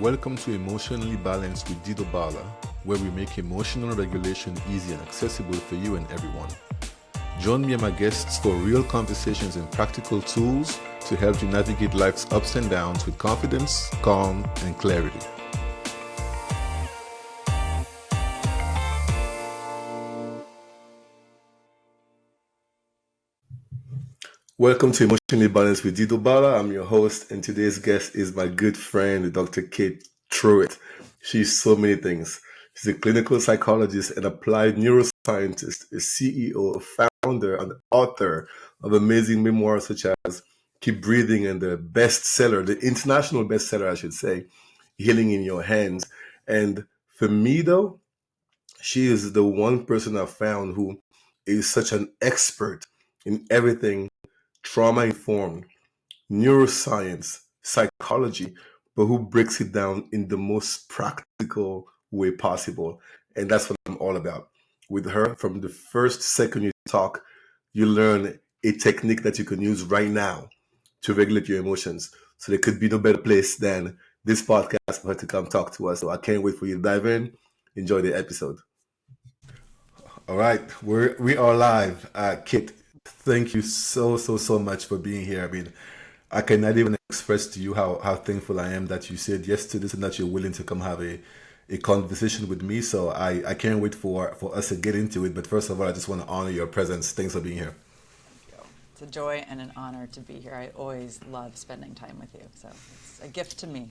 Welcome to Emotionally Balanced with Dido Bala, where we make emotional regulation easy and accessible for you and everyone. Join me and my guests for real conversations and practical tools to help you navigate life's ups and downs with confidence, calm, and clarity. Welcome to Emotionally Balanced with Dido Bala. I'm your host, and today's guest is my good friend, Dr. Kate Truitt. She's so many things. She's a clinical psychologist and applied neuroscientist, a CEO, a founder, and author of amazing memoirs such as Keep Breathing and the bestseller, the international bestseller, I should say, Healing in Your Hands. And for me, though, she is the one person I've found who is such an expert in everything trauma informed, neuroscience, psychology, but who breaks it down in the most practical way possible. And that's what I'm all about. With her, from the first second you talk, you learn a technique that you can use right now to regulate your emotions. So there could be no better place than this podcast for her to come talk to us. So I can't wait for you to dive in. Enjoy the episode. All right, we are live. Kit, thank you so much for being here. I mean, I cannot even express to you how thankful I am that you said yes to this and that you're willing to come have a conversation with me. So I can't wait for us to get into it. But first of all, I just want to honor your presence. Thanks for being here. Thank you. It's a joy and an honor to be here. I always love spending time with you. So it's a gift to me.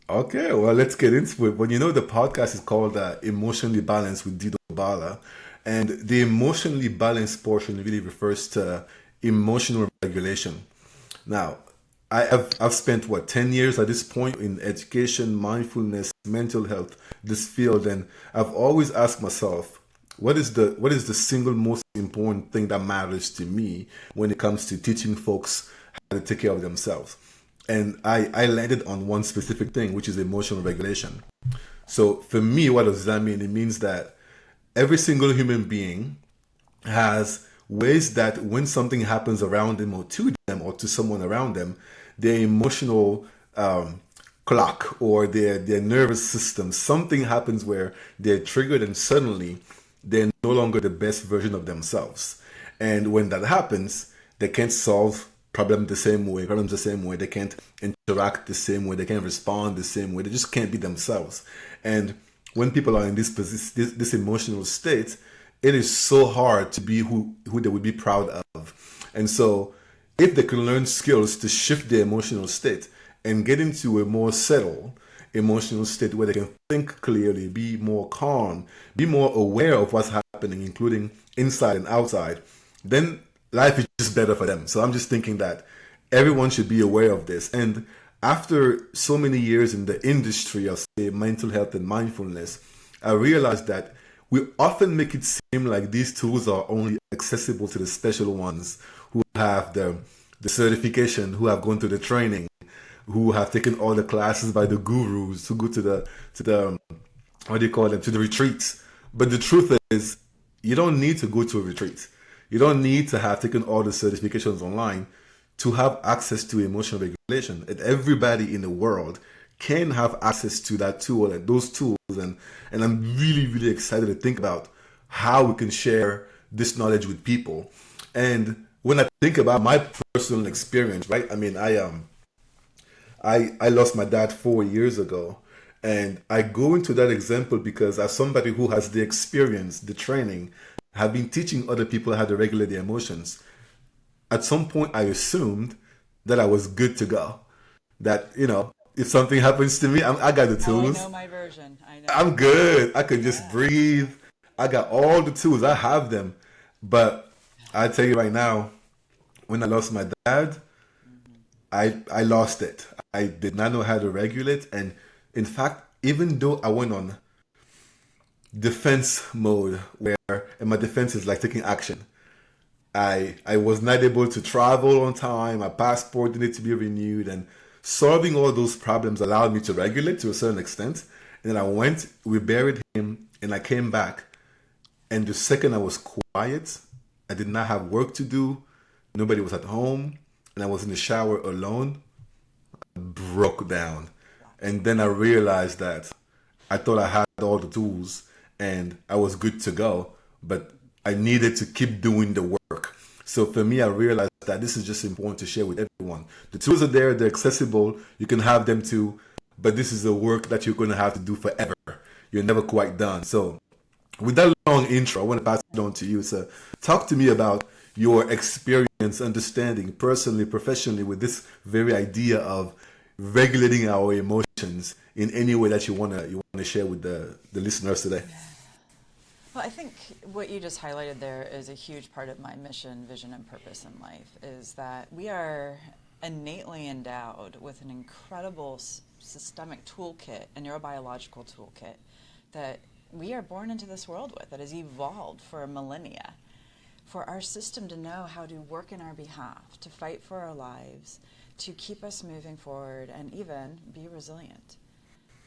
Okay, well, let's get into it. But you know, the podcast is called Emotionally Balanced with Dido Bala. And the emotionally balanced portion really refers to emotional regulation. Now, I've spent 10 years at this point in education, mindfulness, mental health, this field, and I've always asked myself, what is the single most important thing that matters to me when it comes to teaching folks how to take care of themselves? And I landed on one specific thing, which is emotional regulation. So for me, what does that mean? It means that every single human being has ways that when something happens around them or to them or to someone around them, their emotional clock or their nervous system, something happens where they're triggered and suddenly they're no longer the best version of themselves. And when that happens, they can't solve problems the same way. They can't interact the same way. They can't respond the same way. They just can't be themselves. And when people are in this emotional state, it is so hard to be who they would be proud of. And so if they can learn skills to shift their emotional state and get into a more settled emotional state where they can think clearly, be more calm, be more aware of what's happening, including inside and outside, then life is just better for them. So I'm just thinking that everyone should be aware of this. And after so many years in the industry of, say, mental health and mindfulness, I realized that we often make it seem like these tools are only accessible to the special ones who have the certification, who have gone through the training, who have taken all the classes by the gurus, who go to the what do you call them, to the retreats. But the truth is, you don't need to go to a retreat. You don't need to have taken all the certifications online to have access to emotional regulation. And everybody in the world can have access to that tool and those tools. And I'm really excited to think about how we can share this knowledge with people. And when I think about my personal experience, right? I mean, I lost my dad 4 years ago. And I go into that example because as somebody who has the experience, the training, have been teaching other people how to regulate their emotions, at some point I assumed that I was good to go. That, if something happens to me, I got the Oh, I tools. know my version. I know. I'm good. I can just Yeah. breathe. I got all the tools. I have them. But I tell you right now, when I lost my dad, I lost it. I did not know how to regulate. And in fact, even though I went on defense mode and my defense is like taking action. I was not able to travel on time. My passport needed to be renewed, and solving all those problems allowed me to regulate to a certain extent. And then we buried him, and I came back. And the second I was quiet, I did not have work to do. Nobody was at home, and I was in the shower alone. Broke down. And then I realized that I thought I had all the tools and I was good to go, but I needed to keep doing the work. So for me, I realized that this is just important to share with everyone. The tools are there, they're accessible, you can have them too, but this is the work that you're going to have to do forever. You're never quite done. So with that long intro, I want to pass it on to you. So talk to me about your experience, understanding personally, professionally with this very idea of regulating our emotions in any way that you wanna share with the listeners today. Well, I think what you just highlighted there is a huge part of my mission, vision, and purpose in life is that we are innately endowed with an incredible systemic toolkit, a neurobiological toolkit that we are born into this world with, that has evolved for millennia, for our system to know how to work in our behalf, to fight for our lives, to keep us moving forward, and even be resilient.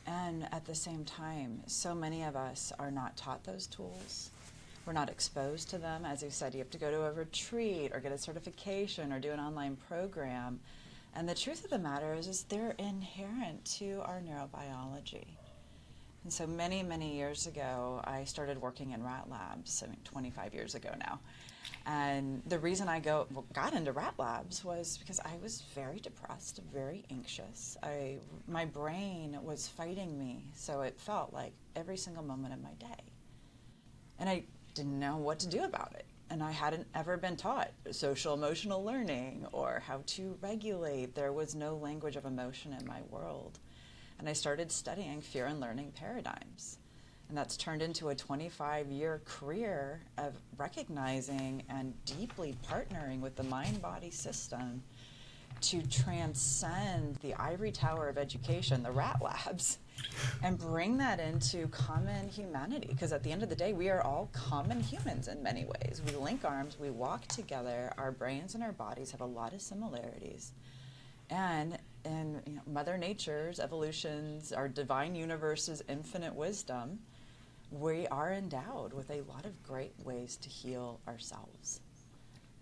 And at the same time, so many of us are not taught those tools. We're not exposed to them. As you said, you have to go to a retreat or get a certification or do an online program. And the truth of the matter is they're inherent to our neurobiology. And so many, many years ago, I started working in rat labs, 25 years ago now. And the reason I got into rat labs was because I was very depressed, very anxious. My brain was fighting me, so it felt like every single moment of my day. And I didn't know what to do about it. And I hadn't ever been taught social emotional learning or how to regulate. There was no language of emotion in my world. And I started studying fear and learning paradigms. And that's turned into a 25-year career of recognizing and deeply partnering with the mind-body system to transcend the ivory tower of education, the rat labs, and bring that into common humanity. Because at the end of the day, we are all common humans in many ways. We link arms, we walk together, our brains and our bodies have a lot of similarities. And in Mother Nature's evolutions, our divine universe's infinite wisdom, we are endowed with a lot of great ways to heal ourselves.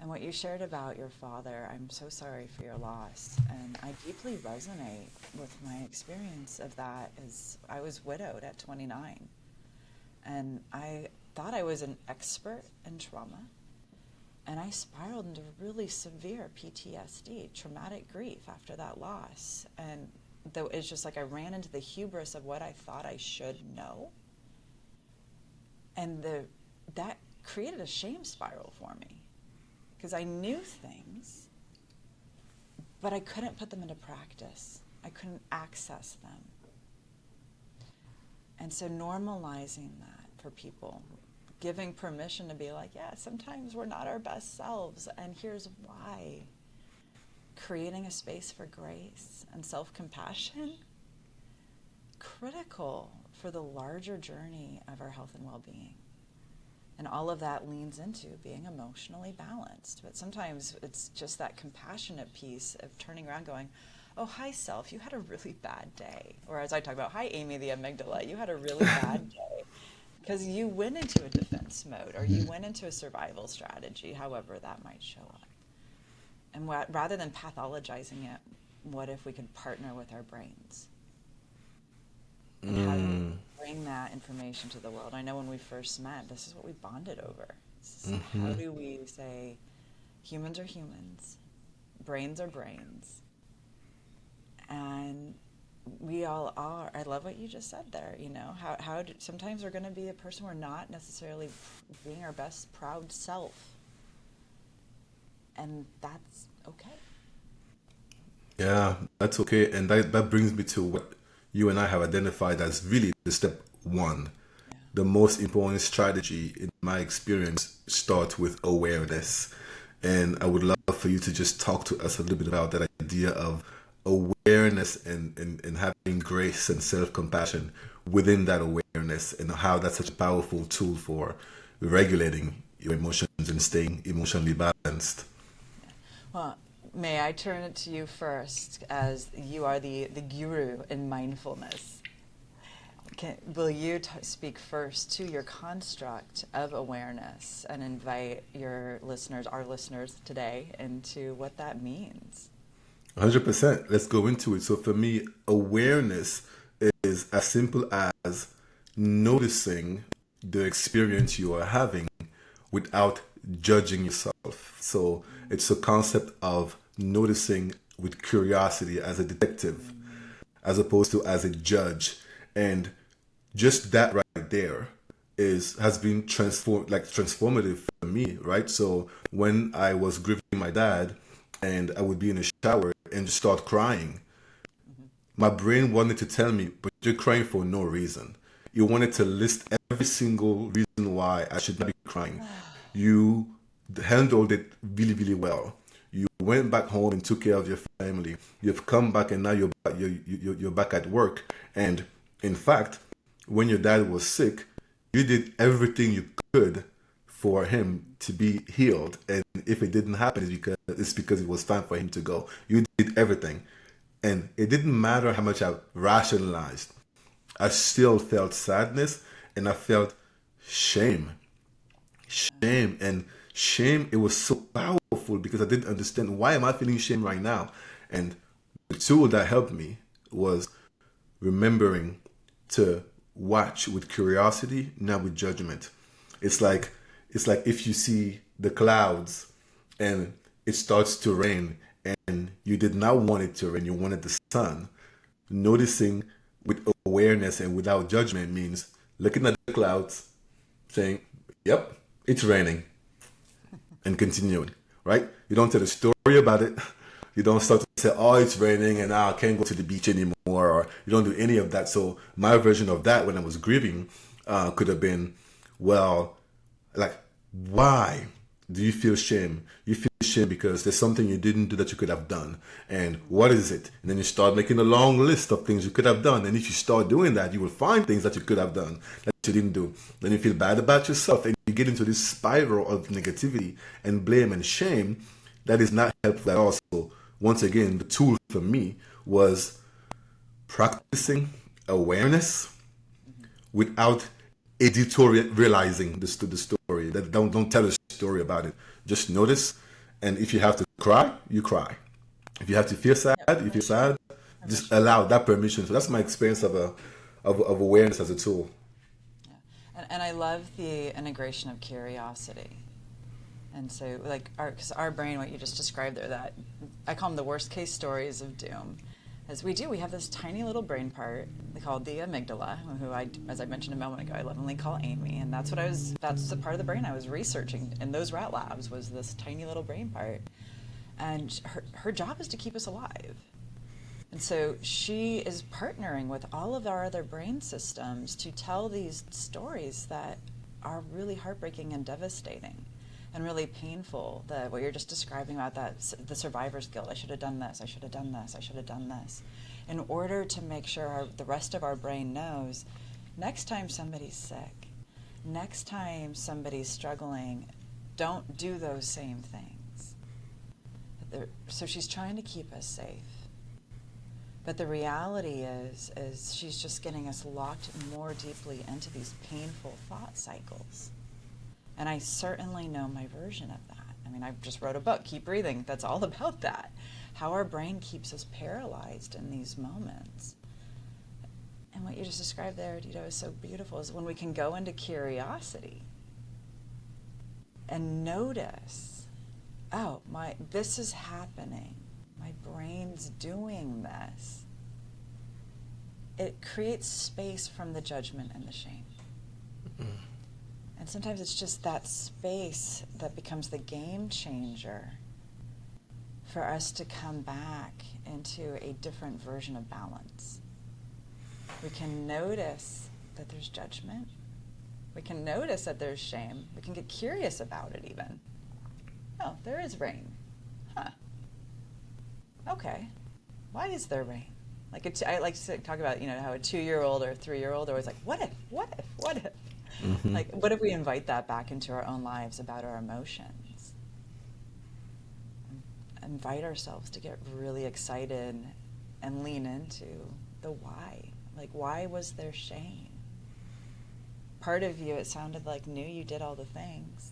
And what you shared about your father, I'm so sorry for your loss. And I deeply resonate with my experience of that as I was widowed at 29. And I thought I was an expert in trauma. And I spiraled into really severe PTSD, traumatic grief after that loss. And though it's just like I ran into the hubris of what I thought I should know. And that created a shame spiral for me. Because I knew things, but I couldn't put them into practice. I couldn't access them. And so normalizing that for people, giving permission to be like, yeah, sometimes we're not our best selves, and here's why. Creating a space for grace and self-compassion, critical for the larger journey of our health and well-being. And all of that leans into being emotionally balanced. But sometimes it's just that compassionate piece of turning around going, oh, hi, self, you had a really bad day. Or as I talk about, hi, Amy, the amygdala, you had a really bad day. Because you went into a defense mode or you went into a survival strategy, however that might show up. And rather than pathologizing it, what if we could partner with our brains? And how do we bring that information to the world? I know when we first met, this is what we bonded over. How do we say humans are humans, brains are brains, and we all are. I love what you just said there. Sometimes we're going to be a person we're not necessarily being our best proud self, and that's okay. Yeah, that's okay. And that brings me to what you and I have identified as really the step one. Yeah. The most important strategy, in my experience, starts with awareness. And I would love for you to just talk to us a little bit about that idea of awareness and having grace and self compassion within that awareness, and how that's such a powerful tool for regulating your emotions and staying emotionally balanced. Yeah. Well, may I turn it to you first, as you are the guru in mindfulness. Will you speak first to your construct of awareness and invite our listeners today into what that means? 100%. Let's go into it. So for me, awareness is as simple as noticing the experience you are having without judging yourself. So it's a concept of noticing with curiosity as a detective, as opposed to as a judge. And just that right there is has been transformative for me, right? So when I was grieving my dad and I would be in the shower and just start crying, my brain wanted to tell me, but you're crying for no reason. You wanted to list every single reason why I should not be crying. You handled it really, really well. You went back home and took care of your family. You've come back and now you're back at work. And in fact, when your dad was sick, you did everything you could for him to be healed. And if it didn't happen, it's because it was time for him to go. You did everything. And it didn't matter how much I rationalized. I still felt sadness and I felt shame. Shame. And shame, it was so powerful because I didn't understand, why am I feeling shame right now? And the tool that helped me was remembering to watch with curiosity, not with judgment. It's like if you see the clouds and it starts to rain and you did not want it to rain, you wanted the sun. Noticing with awareness and without judgment means looking at the clouds, saying, "Yep, it's raining," and continuing, right? You don't tell a story about it. You don't start to say, "Oh, it's raining and now I can't go to the beach anymore," or you don't do any of that. So my version of that when I was grieving could have been, well, like, why do you feel shame? You feel shame because there's something you didn't do that you could have done. And what is it? And then you start making a long list of things you could have done. And if you start doing that, you will find things that you could have done that you didn't do. Then you feel bad about yourself and you get into this spiral of negativity and blame and shame that is not helpful at all. So once again, the tool for me was practicing awareness without editorializing the story. That don't tell a story about it. Just notice, and if you have to cry, you cry. If you have to feel sad, Yeah, you feel sad. Just permission. allow that permission. So that's my experience of awareness as a tool. Yeah. And I love the integration of curiosity. And so, like, because our brain, what you just described there, that I call them the worst case stories of doom, as we have this tiny little brain part called the amygdala, who as I mentioned a moment ago, I lovingly call Amy, and that's the part of the brain I was researching in those rat labs, was this tiny little brain part, and her job is to keep us alive. And so she is partnering with all of our other brain systems to tell these stories that are really heartbreaking and devastating and really painful. What you're just describing about the survivor's guilt. I should have done this. I should have done this. I should have done this. In order to make sure the rest of our brain knows, next time somebody's sick, next time somebody's struggling, don't do those same things. So she's trying to keep us safe. But the reality is she's just getting us locked more deeply into these painful thought cycles. And I certainly know my version of that. I mean, I just wrote a book, Keep Breathing, that's all about that. How our brain keeps us paralyzed in these moments. And what you just described there, Dito, is so beautiful, is when we can go into curiosity and notice, oh, this is happening. My brain's doing this. It creates space from the judgment and the shame. And sometimes it's just that space that becomes the game changer for us to come back into a different version of balance. We can notice that there's judgment. We can notice that there's shame. We can get curious about it even. Oh, there is rain. Huh. Okay. Why is there rain? I like to talk about, how a 2-year-old or a 3-year-old are always like, what if, what if, what if? Mm-hmm. Like, what if we invite that back into our own lives about our emotions? Invite ourselves to get really excited and lean into the why. Like, why was there shame? Part of you, it sounded like, knew you did all the things.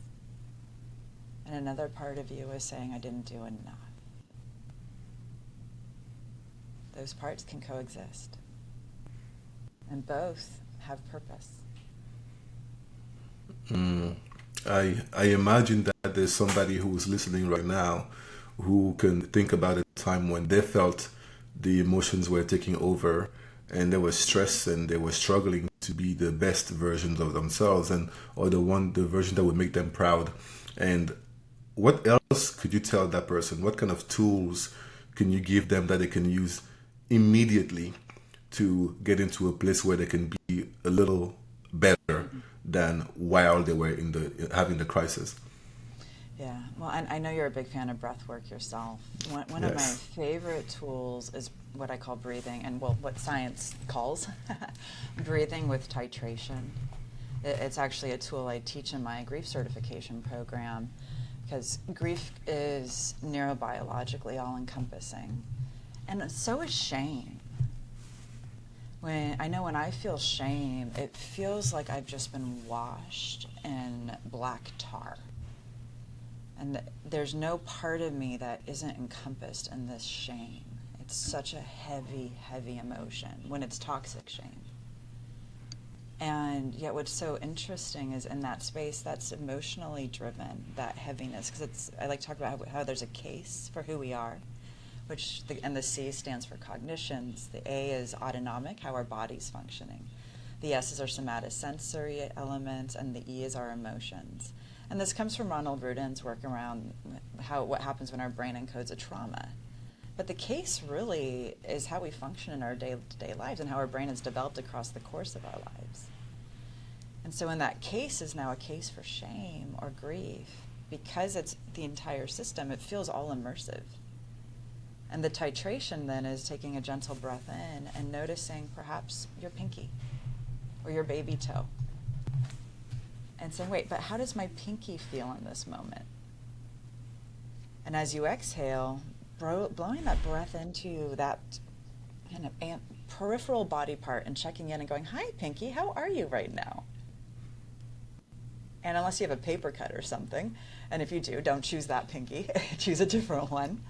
And another part of you was saying, I didn't do enough. those parts can coexist. And both have purpose. I imagine that there's somebody who's listening right now who can think about a time when they felt the emotions were taking over and they were stressed and they were struggling to be the best versions of themselves and or the version that would make them proud. And what else could you tell that person? What kind of tools can you give them that they can use immediately to get into a place where they can be a little better than while they were in the having the crisis? Yeah, well, I know you're a big fan of breath work yourself. One of my Yes. favorite tools is what I call breathing, and well, what science calls breathing with titration. It's actually a tool I teach in my grief certification program because grief is neurobiologically all encompassing, and so is shame. When I feel shame, it feels like I've just been washed in black tar. And there's no part of me that isn't encompassed in this shame. It's such a heavy, heavy emotion when it's toxic shame. And yet what's so interesting is in that space, that's emotionally driven, that heaviness. Because I like to talk about how there's a case for who we are, and the C stands for cognitions. The A is autonomic, how our body's functioning. The S is our somatosensory elements, and the E is our emotions. And this comes from Ronald Rudin's work around what happens when our brain encodes a trauma. But the case really is how we function in our day-to-day lives and how our brain is developed across the course of our lives. And so in that case is now a case for shame or grief. Because it's the entire system, it feels all immersive. And the titration then is taking a gentle breath in and noticing perhaps your pinky or your baby toe. And saying, wait, but how does my pinky feel in this moment? And as you exhale, blowing that breath into that kind of peripheral body part and checking in and going, hi, pinky, how are you right now? And unless you have a paper cut or something, and if you do, don't choose that pinky, choose a different one.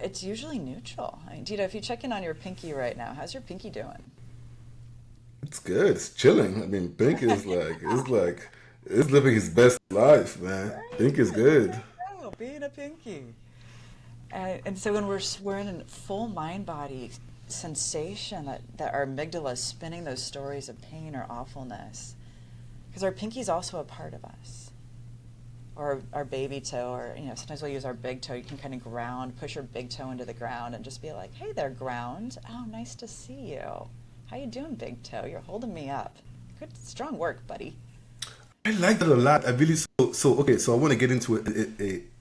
It's usually neutral. I mean, Dito, if you check in on your pinky right now, how's your pinky doing? It's good. It's chilling. I mean, Pink is it's living his best life, man. Right, Pink is good. There good. you go, being a pinky. And so when we're in a full mind-body sensation that our amygdala is spinning those stories of pain or awfulness, because our pinky is also a part of us. Or our baby toe, or sometimes we'll use our big toe. You can kind of push your big toe into the ground and just be like, hey there, ground. Oh, nice to see you. How you doing, big toe? You're holding me up. Good, strong work, buddy. I like that a lot. I really so okay. So I want to get into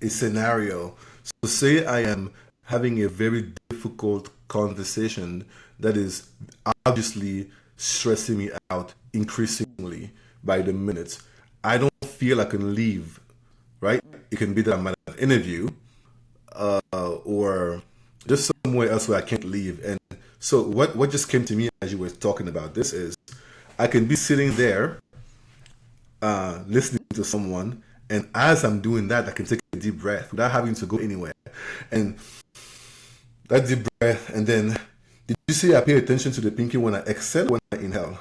a scenario. So say I am having a very difficult conversation that is obviously stressing me out increasingly by the minute. I don't feel I can leave. Right? It can be that I'm at an interview or just somewhere else where I can't leave. And so what just came to me as you were talking about this is I can be sitting there listening to someone, and as I'm doing that, I can take a deep breath without having to go anywhere. And that deep breath, and then did you see I pay attention to the pinky when I exhale or when I inhale?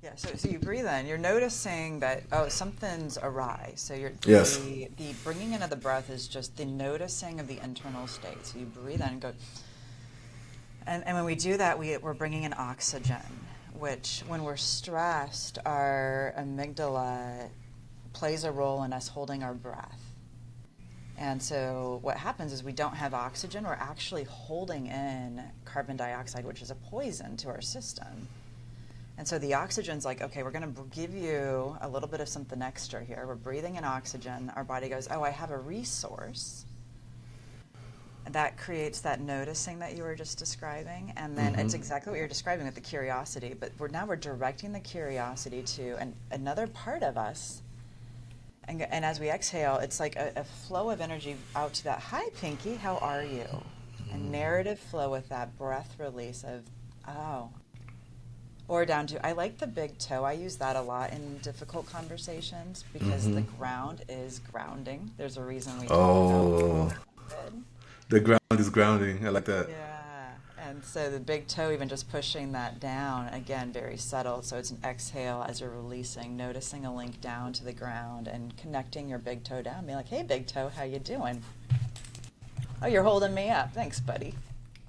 Yeah, so you breathe in, you're noticing that, oh, something's awry. So Yes. the bringing in of the breath is just the noticing of the internal state. So you breathe in and go, and when we do that, we're bringing in oxygen, which when we're stressed, our amygdala plays a role in us holding our breath. And so what happens is we don't have oxygen, we're actually holding in carbon dioxide, which is a poison to our system. And so the oxygen's like, okay, we're going to give you a little bit of something extra here. We're breathing in oxygen. Our body goes, oh, I have a resource. And that creates that noticing that you were just describing. And then it's exactly what you're describing with the curiosity. But we're directing the curiosity to another part of us. And as we exhale, it's like a flow of energy out to that, hi, Pinky, how are you? A narrative flow with that breath release of, oh. Or down to, I like the big toe. I use that a lot in difficult conversations because the ground is grounding. There's a reason we talk about Oh, good. the ground is grounding. I like that. Yeah. And so the big toe, even just pushing that down, again, very subtle. So it's an exhale as you're releasing, noticing a link down to the ground and connecting your big toe down. Be like, hey, big toe, how you doing? Oh, you're holding me up. Thanks, buddy.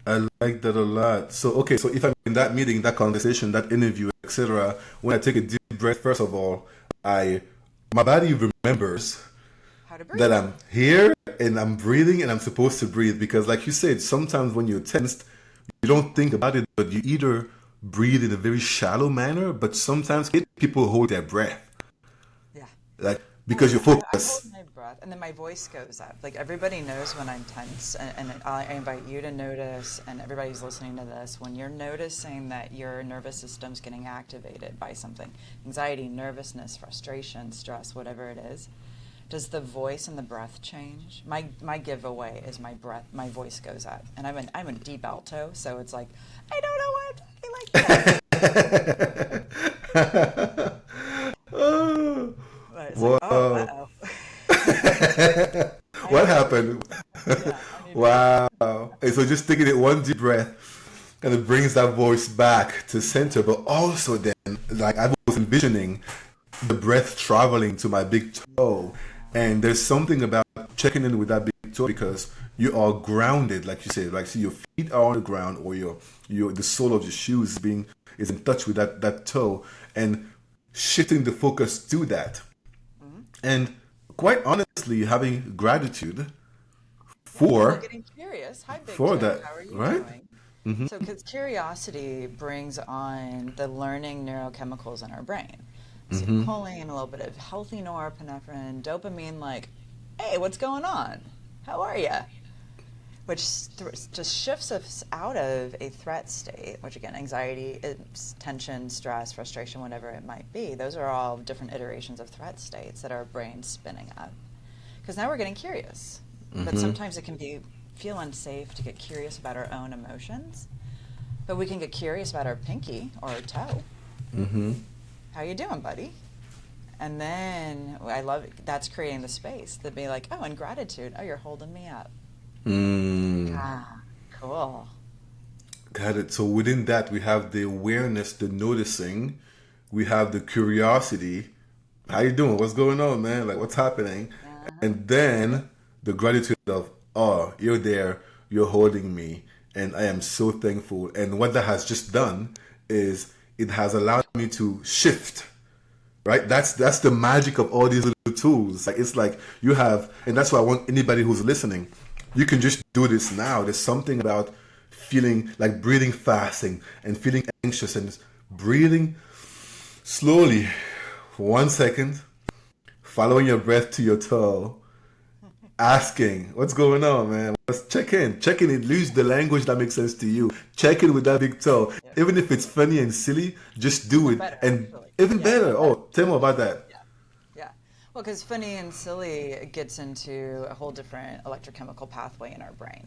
I like that a lot. So, okay, so if I'm in that meeting, that conversation, that interview, etc., when I take a deep breath, first of all, I my body remembers How to that breathe. I'm here and I'm breathing and I'm supposed to breathe because, like you said, sometimes when you're tensed, you don't think about it, but you either breathe in a very shallow manner, but sometimes people hold their breath, Yeah. like Well, because you're I hold focused. my breath, and then my voice goes up. Like everybody knows when I'm tense, and I invite you to notice, and everybody's listening to this, when you're noticing that your nervous system's getting activated by something, anxiety, nervousness, frustration, stress, whatever it is, does the voice and the breath change? My giveaway is my breath, my voice goes up, and I'm a deep alto, so it's like I don't know why I'm talking like this. Oh, But it's like, oh, wow. uh-oh. I What need to breathe. happened? Yeah, I need to breathe. Wow. And so just taking it one deep breath kind of brings that voice back to center, but also then, like I was envisioning the breath traveling to my big toe. And there's something about checking in with that big toe because you are grounded, like you said, like see your feet are on the ground or your the sole of your shoes is in touch with that toe and shifting the focus to that. Mhm. And quite honestly, having gratitude Yeah, well, for getting curious. Hi, Big for Toe. that, How are you right? doing? So, because curiosity brings on the learning neurochemicals in our brain. Acetylcholine, a little bit of healthy norepinephrine, dopamine, like, hey, what's going on? How are you? Which just shifts us out of a threat state, which again, anxiety, tension, stress, frustration, whatever it might be. Those are all different iterations of threat states that our brain's spinning up. Because now we're getting curious. But sometimes it can feel unsafe to get curious about our own emotions. But we can get curious about our pinky or our toe. How you doing, buddy? And then I love it. That's creating the space to be like, oh, and gratitude. Oh, you're holding me up. Mm, Ah, cool. got it. So within that, we have the awareness, the noticing, we have the curiosity. How you doing? What's going on, man? Like, what's happening? Uh-huh. And then the gratitude of, oh, you're there, you're holding me, and I am so thankful. And what that has just done is it has allowed me to shift, right? That's the magic of all these little tools. Like it's like you have, and that's why I want anybody who's listening, you can just do this now. There's something about feeling like breathing fast and feeling anxious and just breathing slowly for 1 second, following your breath to your toe, asking, what's going on, man? Let's check in, it lose the language that makes sense to you. Check in with that big toe. Yeah. Even if it's funny and silly, just do Even it. better, And actually. even Yeah, better, even better. oh, tell me about that. Yeah. Yeah. Well, because funny and silly gets into a whole different electrochemical pathway in our brain.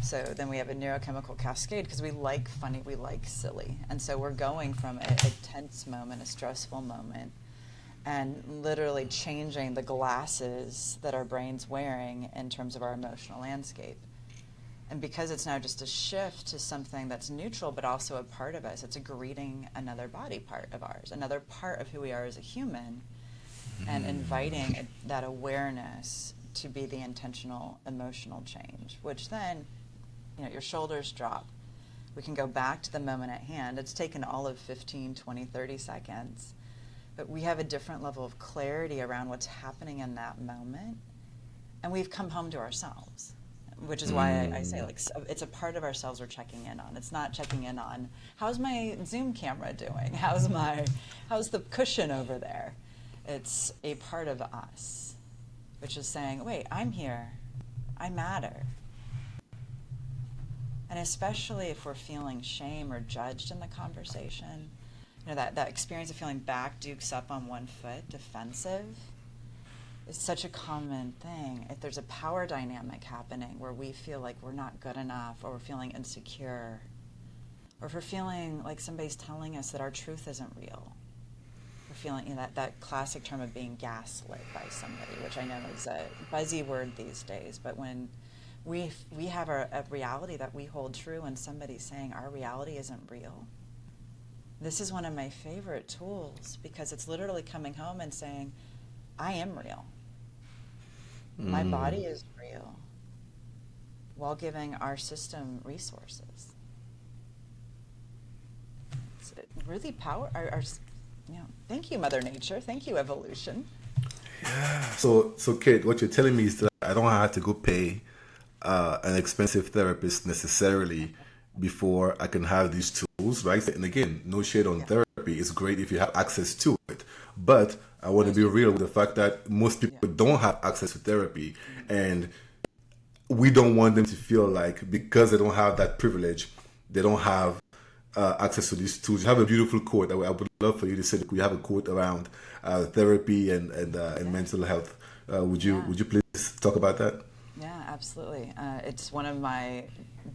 So then we have a neurochemical cascade because we like funny, we like silly. And so we're going from a tense moment, a stressful moment, and literally changing the glasses that our brain's wearing in terms of our emotional landscape. And because it's now just a shift to something that's neutral but also a part of us, it's a greeting another body part of ours, another part of who we are as a human, and inviting that awareness to be the intentional emotional change, which then, your shoulders drop. We can go back to the moment at hand. It's taken all of 15, 20, 30 seconds. But we have a different level of clarity around what's happening in that moment. And we've come home to ourselves, which is why I say, like, it's a part of ourselves we're checking in on. It's not checking in on, how's my Zoom camera doing? How's the cushion over there? It's a part of us, which is saying, wait, I'm here. I matter. And especially if we're feeling shame or judged in the conversation, that experience of feeling back dukes up on one foot, defensive, is such a common thing. If there's a power dynamic happening where we feel like we're not good enough, or we're feeling insecure, or if we're feeling like somebody's telling us that our truth isn't real, we're feeling that classic term of being gaslit by somebody, which I know is a buzzy word these days, but when we have a reality that we hold true, and somebody's saying our reality isn't real. This is one of my favorite tools because it's literally coming home and saying, I am real. My body is real, while giving our system resources. It's really thank you, Mother Nature. Thank you, evolution. So Kate, what you're telling me is that I don't have to go pay an expensive therapist necessarily before I can have these tools, right? And again, no shade on Yeah. therapy. It's great if you have access to it. But I want to That's be true. real with the fact that most Yeah. people don't have access to therapy. Mhm. And we don't want them to feel like because they don't have that privilege, they don't have access to these tools. You have a beautiful quote. I would love for you to say that we have a quote around therapy and Yeah. mental health. Yeah. Would you please talk about that? Yeah, absolutely. It's one of my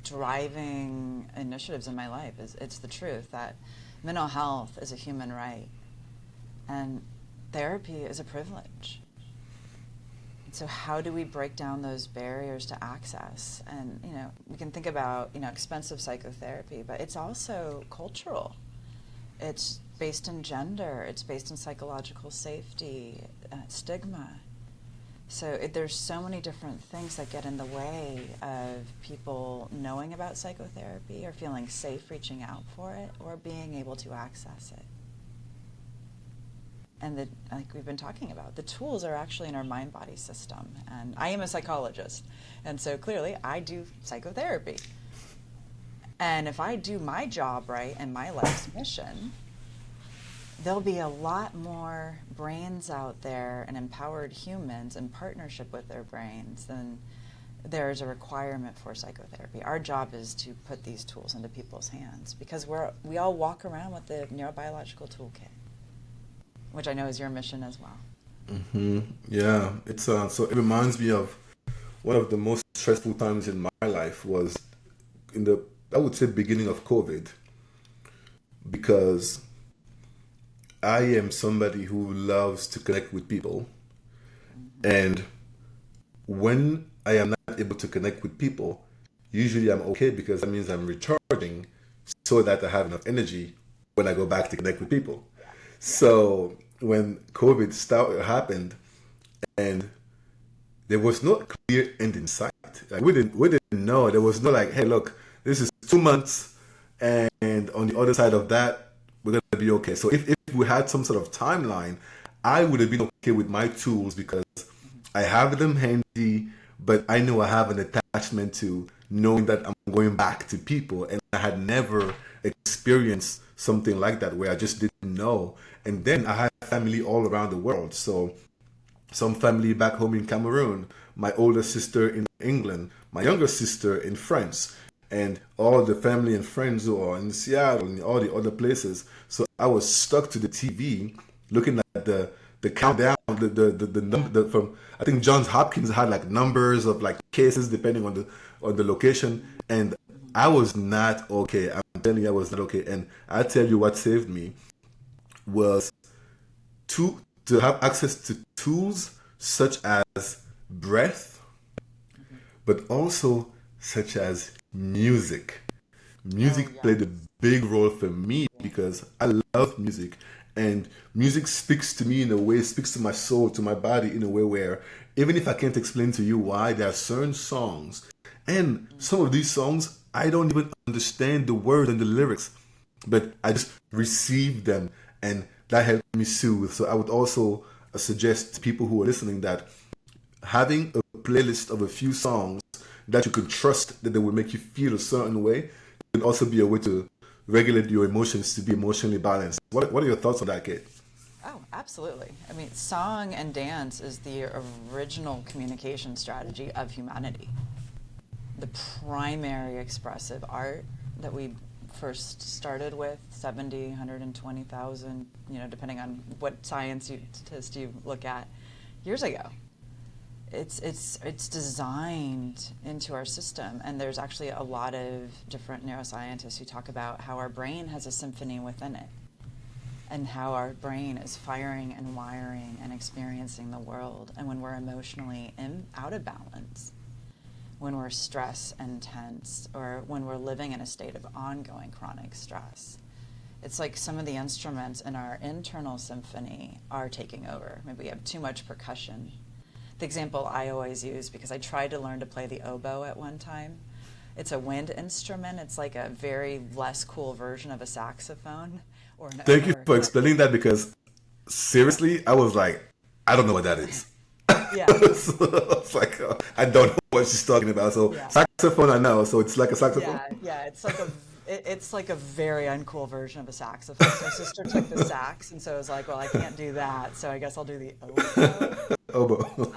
driving initiatives in my life. It's the truth that mental health is a human right, and therapy is a privilege. So how do we break down those barriers to access? And we can think about expensive psychotherapy, but it's also cultural. It's based in gender. It's based in psychological safety, stigma. So there's so many different things that get in the way of people knowing about psychotherapy or feeling safe reaching out for it or being able to access it. And like we've been talking about, the tools are actually in our mind-body system. And I am a psychologist, and so clearly I do psychotherapy. And if I do my job right and my life's mission, there'll be a lot more brains out there and empowered humans in partnership with their brains than there's a requirement for psychotherapy. Our job is to put these tools into people's hands because we all walk around with the neurobiological toolkit, which I know is your mission as well. Yeah, it's so it reminds me of one of the most stressful times in my life was in the I would say beginning of COVID because I am somebody who loves to connect with people, Mm-hmm. and when I am not able to connect with people, usually I'm okay because that means I'm recharging so that I have enough energy when I go back to connect with people. Yeah. Yeah. So when happened and there was no clear end in sight. Like we didn't know. There was no like, hey, look, this is 2 months, and on the other side of that, we're gonna be okay. So if we had some sort of timeline, I would have been okay with my tools because Mm-hmm. I have them handy, but I know I have an attachment to knowing that I'm going back to people, and I had never experienced something like that where I just didn't know. And then I had family all around the world, so some family back home in Cameroon, my older sister in England, my younger sister in France, and all the family and friends who are in Seattle and all the other places. So I was stuck to the TV looking at the countdown, the Yeah. number from I think Johns Hopkins had like numbers of like cases depending on the location, and Mm-hmm. I was not okay. I'm telling you, I was not okay. And I tell you what saved me was to have access to tools such as breath, Mm-hmm. but also such as music. Oh, Music played a yes. big role for me Yeah. because I love music, and music speaks to me in a way, speaks to my soul, to my body in a way where even if I can't explain to you why, there are certain songs, and some of these songs I don't even understand the words and the lyrics, but I just receive them, and that helped me soothe. So I would also suggest to people who are listening that having a playlist of a few songs that you can trust that they will make you feel a certain way can also be a way to regulate your emotions to be emotionally balanced. What are your thoughts on that, Kate? Oh, absolutely. I mean, song and dance is the original communication strategy of humanity. The primary expressive art that we first started with 70, 120,000, depending on what scientist you look at, years ago. It's designed into our system, and there's actually a lot of different neuroscientists who talk about how our brain has a symphony within it and how our brain is firing and wiring and experiencing the world. And when we're emotionally out of balance, when we're stressed and tense, or when we're living in a state of ongoing chronic stress. It's like some of the instruments in our internal symphony are taking over. Maybe we have too much percussion. The example I always use, because I tried to learn to play the oboe at one time, it's a wind instrument. It's like a very less cool version of a saxophone or an Thank you or for explaining that because seriously, I was like, I don't know what that is. yeah, So I was like, I don't know what she's talking about. So yeah. saxophone, I know. So it's like a saxophone. Yeah. It's like a very uncool version of a saxophone. So my sister took the sax, and so I was like, well, I can't do that, so I guess I'll do the oboe. Oboe.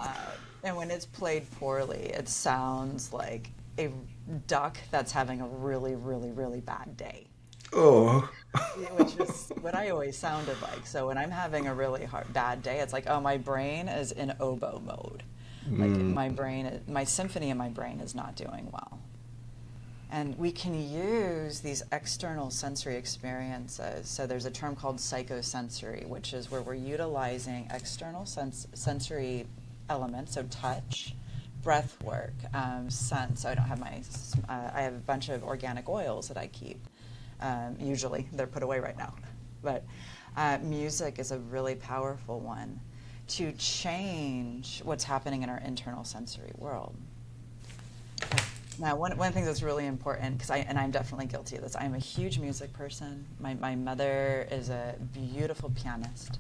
And when it's played poorly, it sounds like a duck that's having a really, really, really bad day, Oh. which is what I always sounded like. So when I'm having a really bad day, it's like, oh, my brain is in oboe mode. Like my symphony in my brain is not doing well. And we can use these external sensory experiences. So there's a term called psychosensory, which is where we're utilizing external sensory elements, so touch, breath work, scent. So I don't have I have a bunch of organic oils that I keep. Usually they're put away right now. But music is a really powerful one to change what's happening in our internal sensory world. Now, one of the things that's really important, because I'm definitely guilty of this, I'm a huge music person. My mother is a beautiful pianist.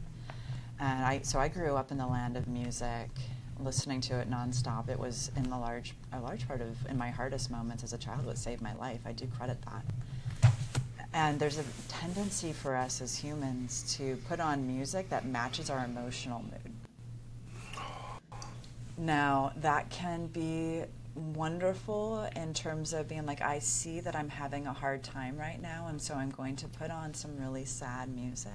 And so I grew up in the land of music, listening to it nonstop. It was in a large part of, in my hardest moments as a child, what saved my life. I do credit that. And there's a tendency for us as humans to put on music that matches our emotional mood. Now, that can be wonderful in terms of being like, I see that I'm having a hard time right now, and so I'm going to put on some really sad music.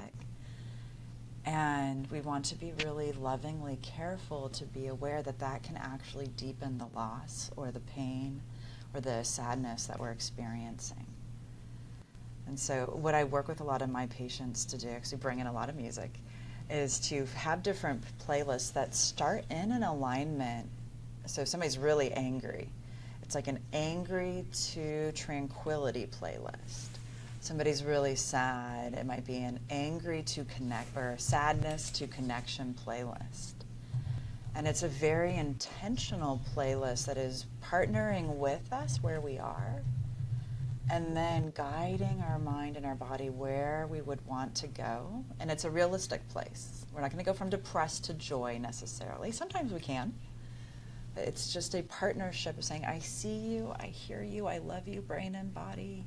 And we want to be really lovingly careful to be aware that that can actually deepen the loss or the pain or the sadness that we're experiencing. And so what I work with a lot of my patients to do, because we bring in a lot of music, is to have different playlists that start in an alignment. So if somebody's really angry, it's like an angry to tranquility playlist. Somebody's really sad, it might be an angry to connect, or sadness to connection playlist. And it's a very intentional playlist that is partnering with us where we are, and then guiding our mind and our body where we would want to go. And it's a realistic place. We're not going to go from depressed to joy necessarily. Sometimes we can. It's just a partnership of saying, I see you, I hear you, I love you, brain and body.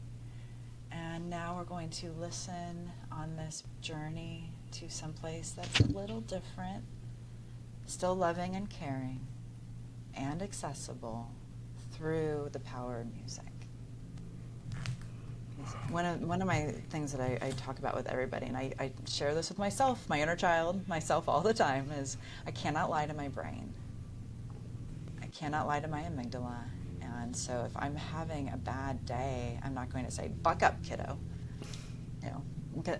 And now we're going to listen on this journey to someplace that's a little different, still loving and caring, and accessible through the power of music. One of my things that I talk about with everybody, and I share this with myself, my inner child, myself all the time, is I cannot lie to my brain. I cannot lie to my amygdala. And so if I'm having a bad day, I'm not going to say, buck up, kiddo. You know,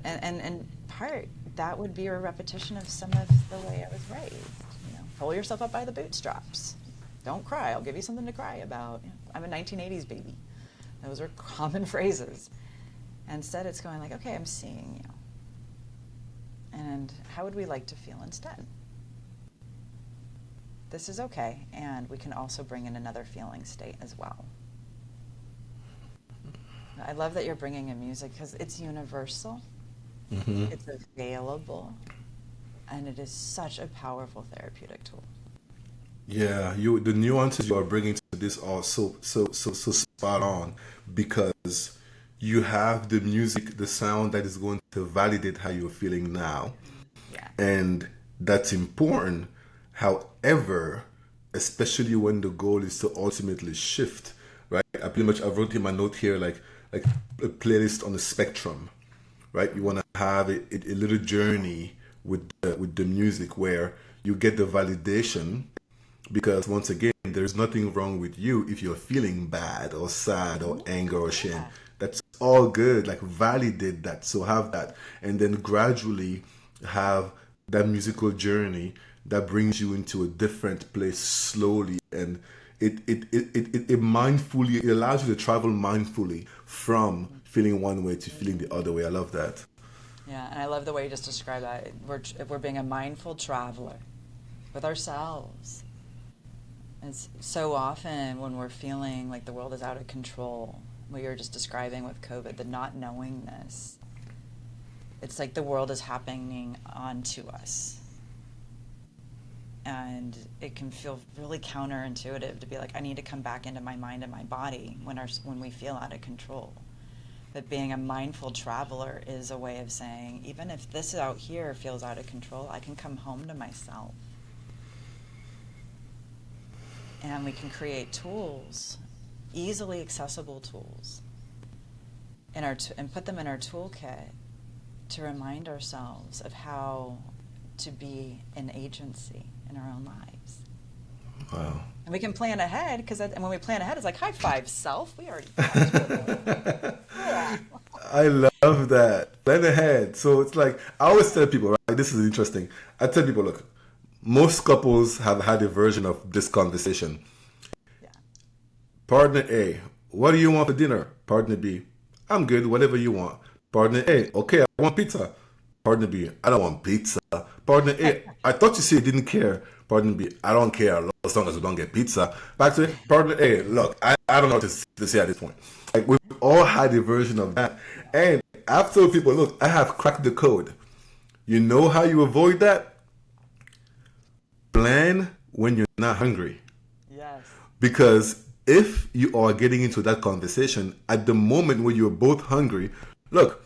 and part, that would be a repetition of some of the way I was raised. You know, pull yourself up by the bootstraps. Don't cry. I'll give you something to cry about. You know, I'm a 1980s baby. Those are common phrases. Instead, it's going like, okay, I'm seeing you. And how would we like to feel instead? This is okay, and we can also bring in another feeling state as well. I love that you're bringing in music because it's universal, it's available, and it is such a powerful therapeutic tool. Yeah, the nuances you are bringing to this are so spot on because you have the music, the sound that is going to validate how you're feeling now, Yeah. and that's important. However, especially when the goal is to ultimately shift, right? I've wrote in my note here like a playlist on the spectrum, right? You want to have a little journey with the music where you get the validation because once again there's nothing wrong with you if you're feeling bad or sad or anger or shame. Yeah. That's all good. Like validate that, so have that, and then gradually have that musical journey that brings you into a different place slowly. And it mindfully, it allows you to travel mindfully from feeling one way to feeling the other way. I love that. Yeah, and I love the way you just described that. We're being a mindful traveler with ourselves. It's so often when we're feeling like the world is out of control, what you're just describing with COVID, the not knowingness. It's like the world is happening onto us. And it can feel really counterintuitive to be like, I need to come back into my mind and my body when we feel out of control. But being a mindful traveler is a way of saying, even if this out here feels out of control, I can come home to myself. And we can create tools, easily accessible tools, and put them in our toolkit to remind ourselves of how to be an agency in our own lives. Wow. And we can plan ahead, and when we plan ahead, it's like, high five, self. We already got yeah. I love that. Plan ahead. So it's like, I always tell people, right? This is interesting. I tell people, look, most couples have had a version of this conversation. Yeah. Partner A, what do you want for dinner? Partner B, I'm good, whatever you want. Partner A, okay, I want pizza. Partner B, I don't want pizza. Partner A, I thought you said you didn't care. Partner B, I don't care as long as we don't get pizza. Back to partner A, look, I don't know what to say at this point. Like, we've all had a version of that. And I've told people, look, I have cracked the code. You know how you avoid that? Plan when you're not hungry. Yes. Because if you are getting into that conversation at the moment when you're both hungry, look,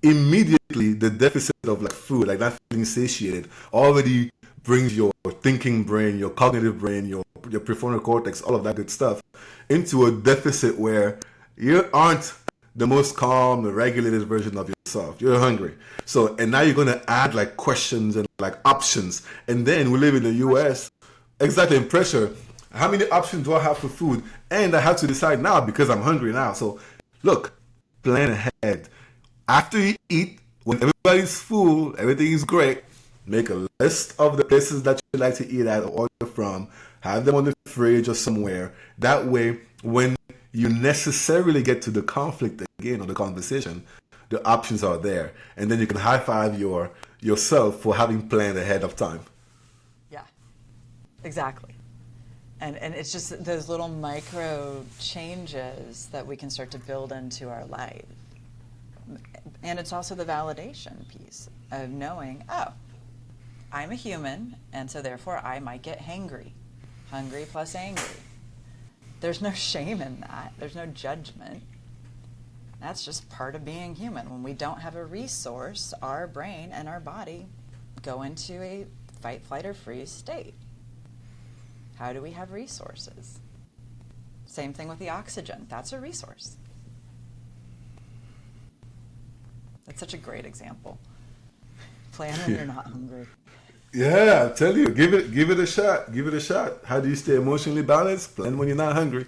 immediately the deficit of like food, like that feeling satiated, already brings your thinking brain, your cognitive brain, your prefrontal cortex, all of that good stuff into a deficit where you aren't the most calm, regulated version of yourself. You're hungry. So, and now you're going to add like questions and like options. And then we live in the US, exactly, in pressure. How many options do I have for food? And I have to decide now because I'm hungry now. So, look, plan ahead. After you eat, when everybody's full, everything is great, make a list of the places that you like to eat at or order from. Have them on the fridge or somewhere. That way, when you necessarily get to the conflict again or the conversation, the options are there. And then you can high five yourself for having planned ahead of time. Yeah, exactly. And it's just those little micro changes that we can start to build into our life. And it's also the validation piece of knowing, oh, I'm a human, and so therefore I might get hangry. Hungry plus angry. There's no shame in that. There's no judgment. That's just part of being human. When we don't have a resource, our brain and our body go into a fight, flight, or freeze state. How do we have resources? Same thing with the oxygen. That's a resource. That's such a great example. Plan when you're not hungry. Yeah, I tell you, give it a shot. Give it a shot. How do you stay emotionally balanced? Plan when you're not hungry.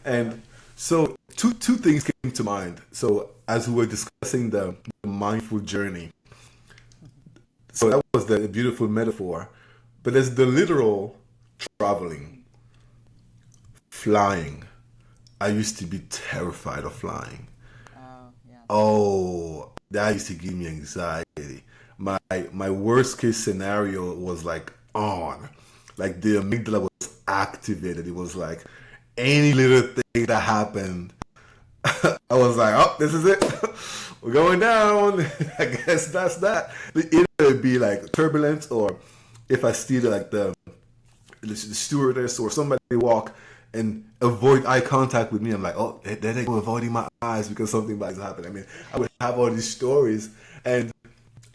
And so two things came to mind. So as we were discussing the mindful journey, so that was the beautiful metaphor. But there's the literal traveling, flying. I used to be terrified of flying. Oh, yeah. Oh, that used to give me anxiety. My worst case scenario was like on, like the amygdala was activated. It was like any little thing that happened, I was like, oh, this is it. We're going down. I guess that's that. Either it'd be like turbulence, or if I see like the stewardess or somebody walk and avoid eye contact with me, I'm like, oh, there they go, avoiding my eyes because something bad is happening. I mean, I would have all these stories, and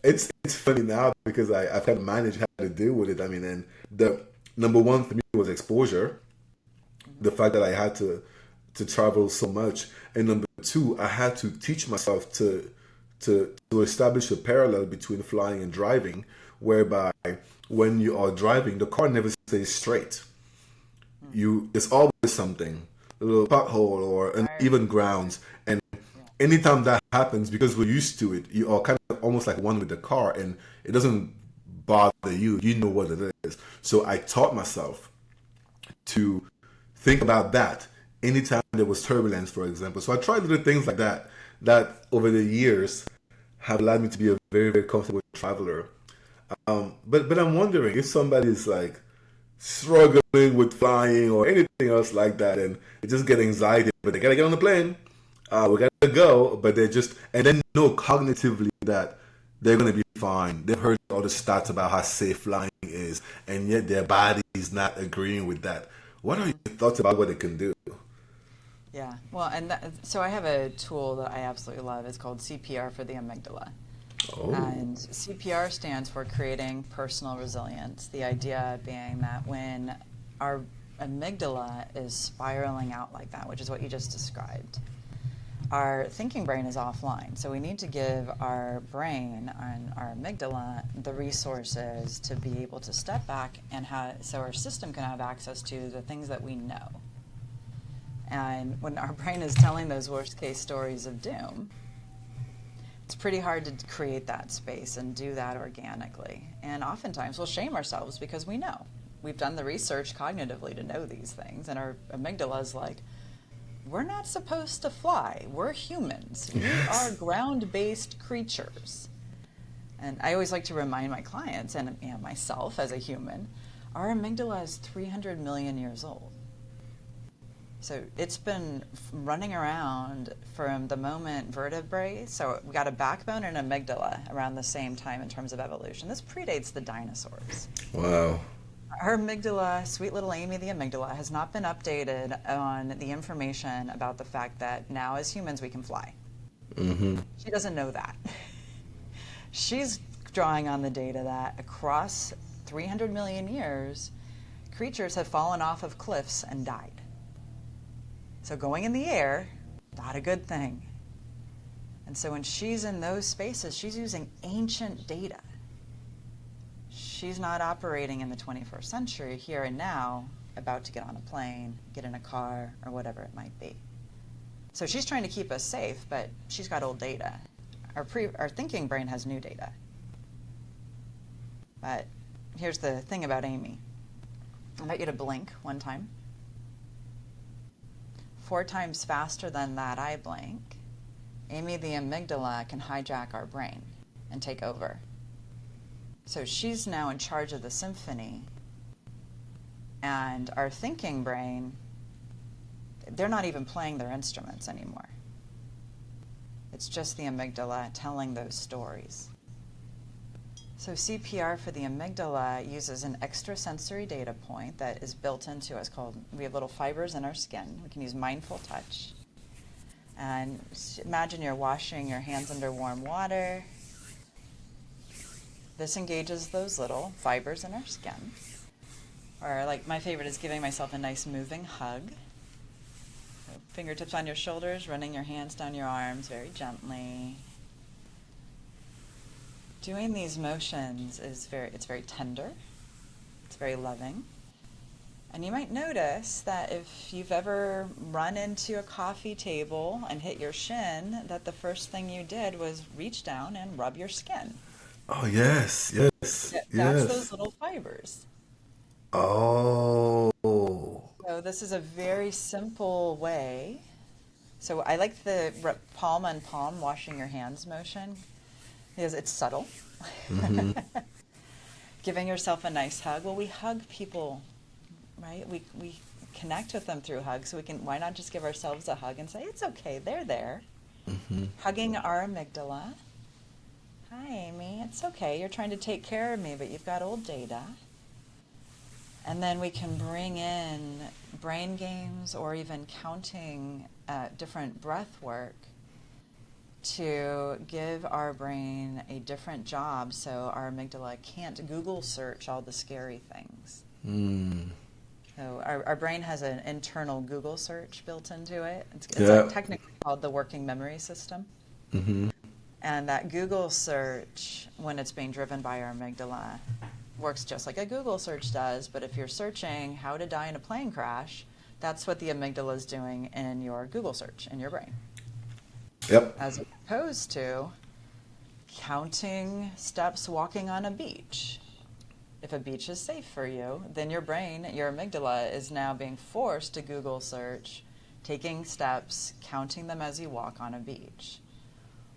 it's funny now because I've kind of managed how to deal with it. I mean, and the number one for me was exposure, the fact that I had to travel so much, and number two, I had to teach myself to establish a parallel between flying and driving, whereby when you are driving, the car never stays straight. There's always something, a little pothole or uneven grounds, and anytime that happens, because we're used to it, you are kind of almost like one with the car, and it doesn't bother you. You know what it is. So I taught myself to think about that anytime there was turbulence, for example. So I try to do things like that, that over the years have allowed me to be a very, very comfortable traveler. But I'm wondering if somebody is like struggling with flying or anything else like that, and they just get anxiety, but they gotta get on the plane. We gotta go, but they just and then know cognitively that they're gonna be fine. They've heard all the stats about how safe flying is, and yet their body is not agreeing with that. What are your thoughts about what it can do? Yeah, well, so I have a tool that I absolutely love. It's called CPR for the amygdala. Oh, And CPR stands for creating personal resilience. The idea being that when our amygdala is spiraling out like that, which is what you just described, our thinking brain is offline. So we need to give our brain and our amygdala the resources to be able to step back and so our system can have access to the things that we know. And when our brain is telling those worst case stories of doom, it's pretty hard to create that space and do that organically. And oftentimes we'll shame ourselves because we know. We've done the research cognitively to know these things. And our amygdala is like, we're not supposed to fly. We're humans. We are ground-based creatures. And I always like to remind my clients and myself as a human, our amygdala is 300 million years old. So it's been running around from the moment vertebrae. So we got a backbone and an amygdala around the same time in terms of evolution. This predates the dinosaurs. wow. Her amygdala, sweet little Amy the amygdala, has not been updated on the information about the fact that now as humans we can fly. Mm-hmm. She doesn't know that. She's drawing on the data that across 300 million years, creatures have fallen off of cliffs and died. So going in the air, not a good thing. And so when she's in those spaces, she's using ancient data. She's not operating in the 21st century, here and now, about to get on a plane, get in a car, or whatever it might be. So she's trying to keep us safe, but she's got old data. Our thinking brain has new data. But here's the thing about Amy. I want you to blink one time. 4 times faster than that eye blink, Amy the amygdala can hijack our brain and take over. So she's now in charge of the symphony, and our thinking brain, they're not even playing their instruments anymore. It's just the amygdala telling those stories. So CPR for the amygdala uses an extrasensory data point that is built into us we have little fibers in our skin. We can use mindful touch. And imagine you're washing your hands under warm water. This engages those little fibers in our skin. Or like my favorite is giving myself a nice moving hug. So fingertips on your shoulders, running your hands down your arms very gently. Doing these motions it's very tender, it's very loving. And you might notice that if you've ever run into a coffee table and hit your shin, that the first thing you did was reach down and rub your skin. Oh yes, yes, That's those yes. little fibers. Oh. So this is a very simple way. So I like the palm on palm washing your hands motion because it's subtle. Mm-hmm. Giving yourself a nice hug. Well, we hug people, right? We connect with them through hugs. So why not just give ourselves a hug and say, it's okay, they're there. Mm-hmm. Hugging our amygdala. Hi, Amy, it's okay. You're trying to take care of me, but you've got old data. And then we can bring in brain games or even counting different breath work to give our brain a different job so our amygdala can't Google search all the scary things. Mm. So our brain has an internal Google search built into it. It's Yeah. like technically called the working memory system. Mm-hmm. And that Google search, when it's being driven by our amygdala, works just like a Google search does. But if you're searching how to die in a plane crash, that's what the amygdala is doing in your Google search in your brain. Yep. As opposed to counting steps walking on a beach. if a beach is safe for you, then your brain, your amygdala, is now being forced to Google search, taking steps, counting them as you walk on a beach.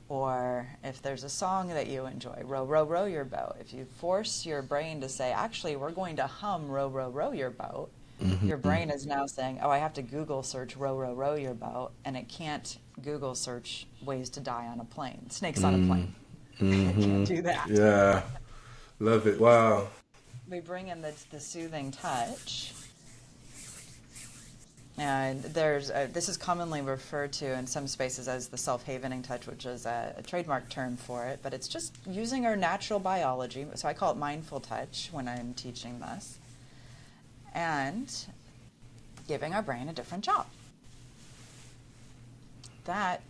Or if there's a song that you enjoy, row, row, row your boat. If you force your brain to say, actually, we're going to hum row, row, row your boat, your Mm-hmm. brain is now saying, oh, I have to Google search row, row, row your boat, and it can't Google search ways to die on a plane, snakes on a plane. It can't Mm-hmm. do that. Yeah. Love it. Wow. We bring in the soothing touch. And this is commonly referred to in some spaces as the self-havening touch, which is a trademark term for it, but it's just using our natural biology. So I call it mindful touch when I'm teaching this, and giving our brain a different job. That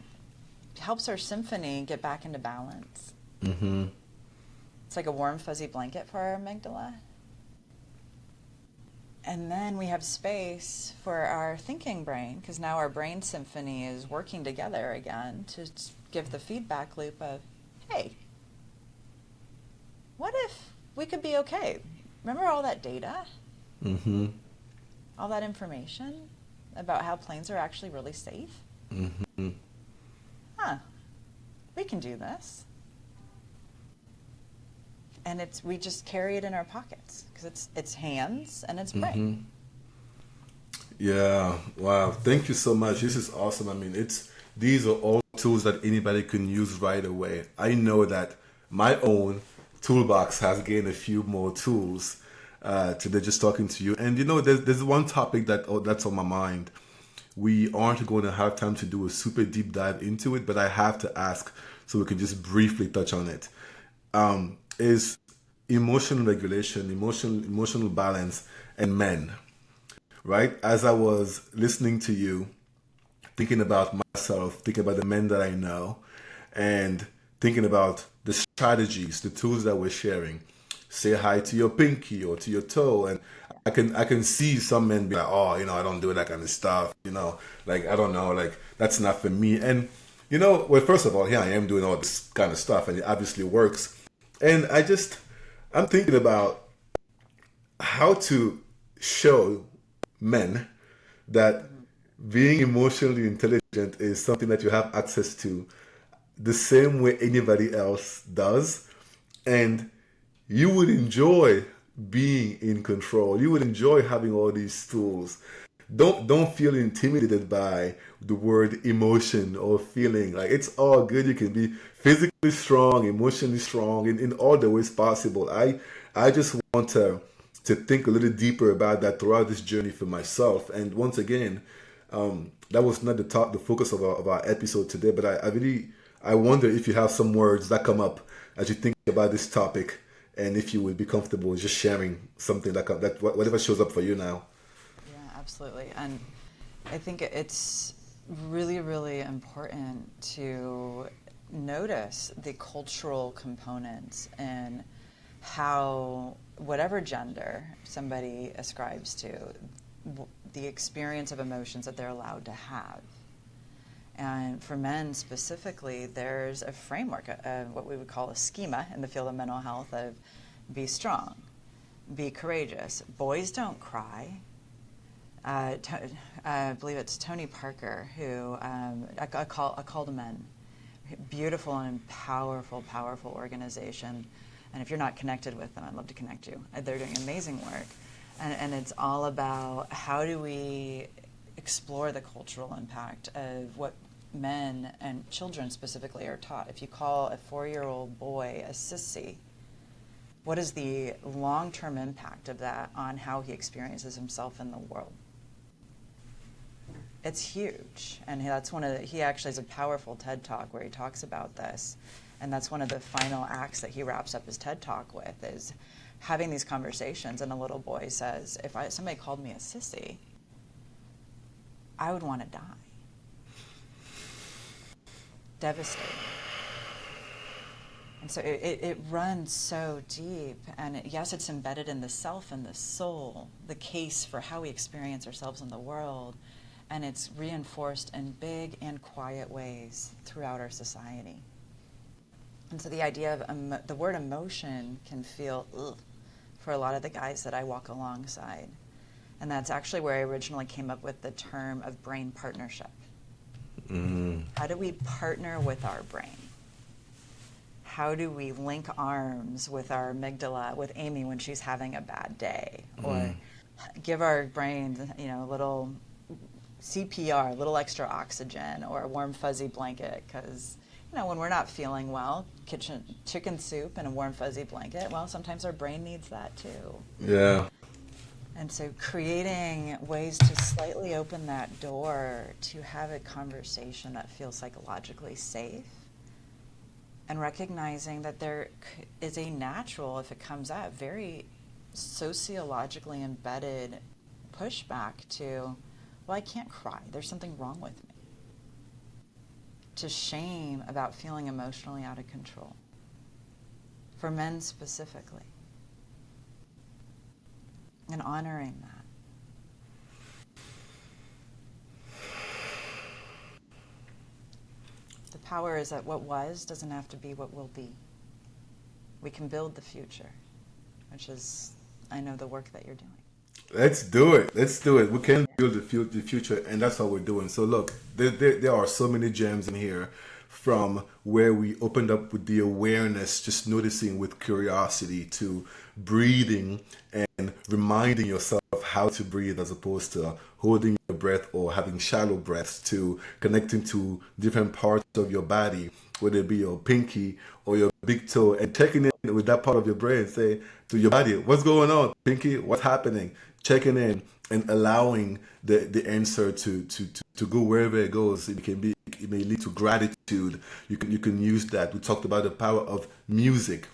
helps our symphony get back into balance. Mm-hmm. It's like a warm, fuzzy blanket for our amygdala. And then we have space for our thinking brain, because now our brain symphony is working together again to give the feedback loop of, hey, what if we could be okay? Remember all that data, Mm-hmm. all that information about how planes are actually really safe? Mm-hmm. Huh, we can do this. And we just carry it in our pockets because it's hands and it's brain. Mm-hmm. Yeah. Wow. Thank you so much. This is awesome. I mean, these are all tools that anybody can use right away. I know that my own toolbox has gained a few more tools today just talking to you. And there's one topic that's on my mind. We aren't going to have time to do a super deep dive into it, but I have to ask so we can just briefly touch on it. Is emotional regulation, emotional balance, and men, right? As I was listening to you, thinking about myself, thinking about the men that I know, and thinking about the strategies, the tools that we're sharing. Say hi to your pinky or to your toe, and I can see some men be like, oh, I don't do that kind of stuff, like I don't know, like that's not for me. And well, first of all, here I am doing all this kind of stuff, and it obviously works. And I'm thinking about how to show men that Mm-hmm. being emotionally intelligent is something that you have access to the same way anybody else does. And you would enjoy being in control. You would enjoy having all these tools. Don't feel intimidated by the word emotion or feeling. Like it's all good. You can be physically strong, emotionally strong in all the ways possible. I just want to think a little deeper about that throughout this journey for myself. And once again, that was not the focus of our episode today, but I wonder if you have some words that come up as you think about this topic, and if you would be comfortable just sharing something that whatever shows up for you now. Yeah, absolutely. And I think it's really, really important to notice the cultural components in how, whatever gender somebody ascribes to, the experience of emotions that they're allowed to have. And for men specifically, there's a framework, what we would call a schema in the field of mental health of be strong, be courageous. Boys don't cry. I believe it's Tony Parker who, a call to men, beautiful and powerful, powerful organization. And if you're not connected with them, I'd love to connect you. They're doing amazing work. And it's all about how do we explore the cultural impact of what men and children specifically are taught. If you call a 4-year-old boy a sissy, what is the long-term impact of that on how he experiences himself in the world? It's huge. And he actually has a powerful TED Talk where he talks about this. And that's one of the final acts that he wraps up his TED Talk with is having these conversations. And a little boy says, if somebody called me a sissy, I would want to die. Devastating. And so it runs so deep. And yes, it's embedded in the self and the soul, the case for how we experience ourselves in the world. And it's reinforced in big and quiet ways throughout our society. And so the idea of the word emotion can feel for a lot of the guys that I walk alongside. And that's actually where I originally came up with the term of brain partnership. How do we partner with our brain? How do we link arms with our amygdala, with Amy when she's having a bad day? Or give our brain, a little CPR, a little extra oxygen, or a warm fuzzy blanket, because when we're not feeling well, chicken soup and a warm fuzzy blanket, well, sometimes our brain needs that too. Yeah. And so creating ways to slightly open that door to have a conversation that feels psychologically safe, and recognizing that there is a natural, if it comes out, very sociologically embedded pushback to, well, I can't cry. There's something wrong with me. To shame about feeling emotionally out of control. For men specifically. And honoring that. The power is that what was doesn't have to be what will be. We can build the future, which is, I know, the work that you're doing. Let's do it. Let's do it. We can build the future, and that's what we're doing. So look, there are so many gems in here, from where we opened up with the awareness, just noticing with curiosity, to breathing and reminding yourself how to breathe as opposed to holding your breath or having shallow breaths, to connecting to different parts of your body, whether it be your pinky or your big toe, and checking in with that part of your brain. Say to your body, what's going on, pinky? What's happening? Checking in and allowing the answer to go wherever it goes. It may lead to gratitude. You can use that. We talked about the power of music,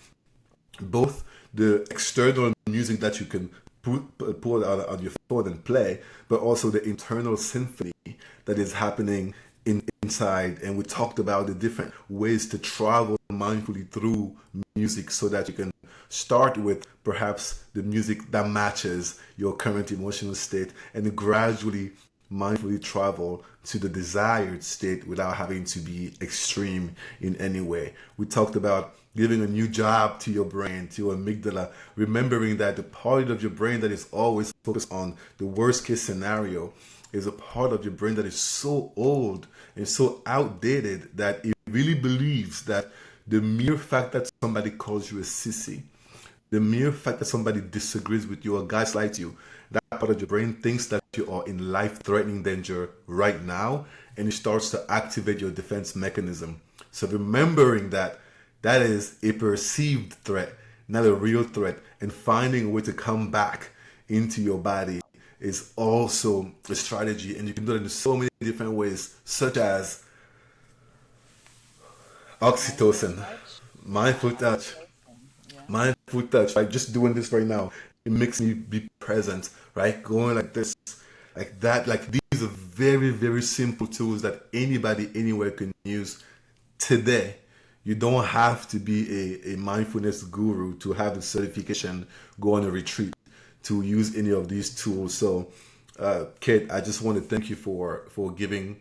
both the external music that you can pull out on your phone and play, but also the internal symphony that is happening inside. And we talked about the different ways to travel mindfully through music, so that you can start with perhaps the music that matches your current emotional state, and then gradually mindfully travel to the desired state without having to be extreme in any way. We talked about giving a new job to your brain, to your amygdala, remembering that the part of your brain that is always focused on the worst case scenario is a part of your brain that is so old and so outdated that it really believes that the mere fact that somebody calls you a sissy, the mere fact that somebody disagrees with you or gaslights you, that part of your brain thinks that you are in life-threatening danger right now, and it starts to activate your defense mechanism. So remembering that that is a perceived threat, not a real threat, and finding a way to come back into your body is also a strategy. And you can do it in so many different ways, such as oxytocin, mindful touch. Yeah. Mindful touch, like just doing this right now, it makes me be present, right? Going like this, like that. Like, these are very, very simple tools that anybody anywhere can use today. You don't have to be a mindfulness guru to have the certification, go on a retreat to use any of these tools. So, Kate, I just want to thank you for giving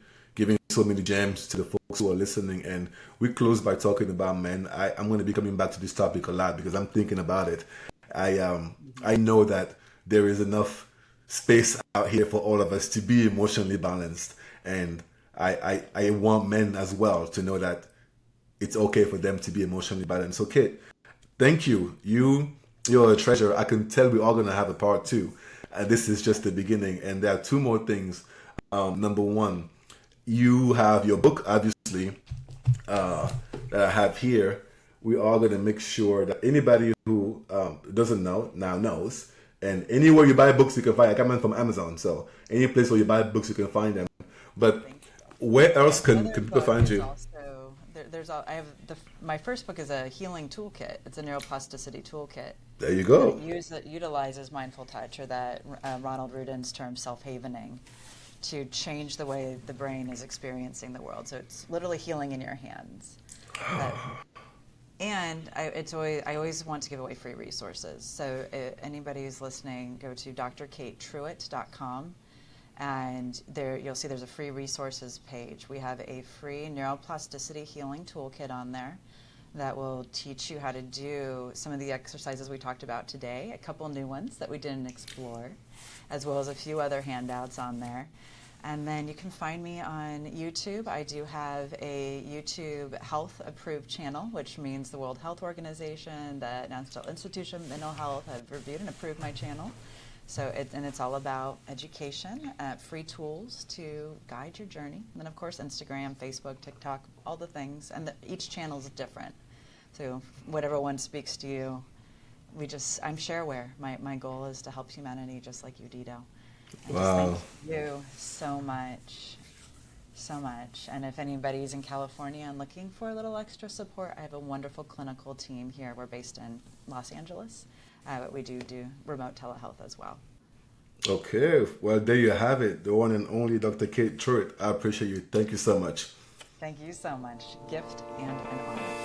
so many gems to the folks who are listening. And we close by talking about men. I'm going to be coming back to this topic a lot because I'm thinking about it. I know that there is enough space out here for all of us to be emotionally balanced, and I want men as well to know that it's okay for them to be emotionally balanced. So, Kate, thank you. You're a treasure. I can tell we're all going to have a part two. This is just the beginning, and there are two more things. Number one, you have your book, obviously, that I have here. We are going to make sure that anybody who doesn't know now knows. And anywhere you buy books, you can find. I come in from Amazon, so any place where you buy books, you can find them. But where else can people find you? I have my first book is a healing toolkit. It's a neuroplasticity toolkit. There you go. That utilizes mindful touch, or that Ronald Rudin's term self-havening, to change the way the brain is experiencing the world. So it's literally healing in your hands. And I always want to give away free resources. So anybody who's listening, go to drkatetruitt.com, and there you'll see there's a free resources page. We have a free neuroplasticity healing toolkit on there that will teach you how to do some of the exercises we talked about today, a couple new ones that we didn't explore, as well as a few other handouts on there. And then you can find me on YouTube. I do have a YouTube health approved channel, which means the World Health Organization, the National Institute of Mental Health have reviewed and approved my channel. So it's all about education, free tools to guide your journey. And then of course Instagram, Facebook, TikTok, all the things. And each channel is different. So whatever one speaks to you, I'm shareware. My goal is to help humanity just like you, Dido. And Wow. just thank you so much, so much. And if anybody's in California and looking for a little extra support, I have a wonderful clinical team here. We're based in Los Angeles, but we do remote telehealth as well. Okay. Well, there you have it. The one and only Dr. Kate Truitt. I appreciate you. Thank you so much. Thank you so much. Gift and an honor.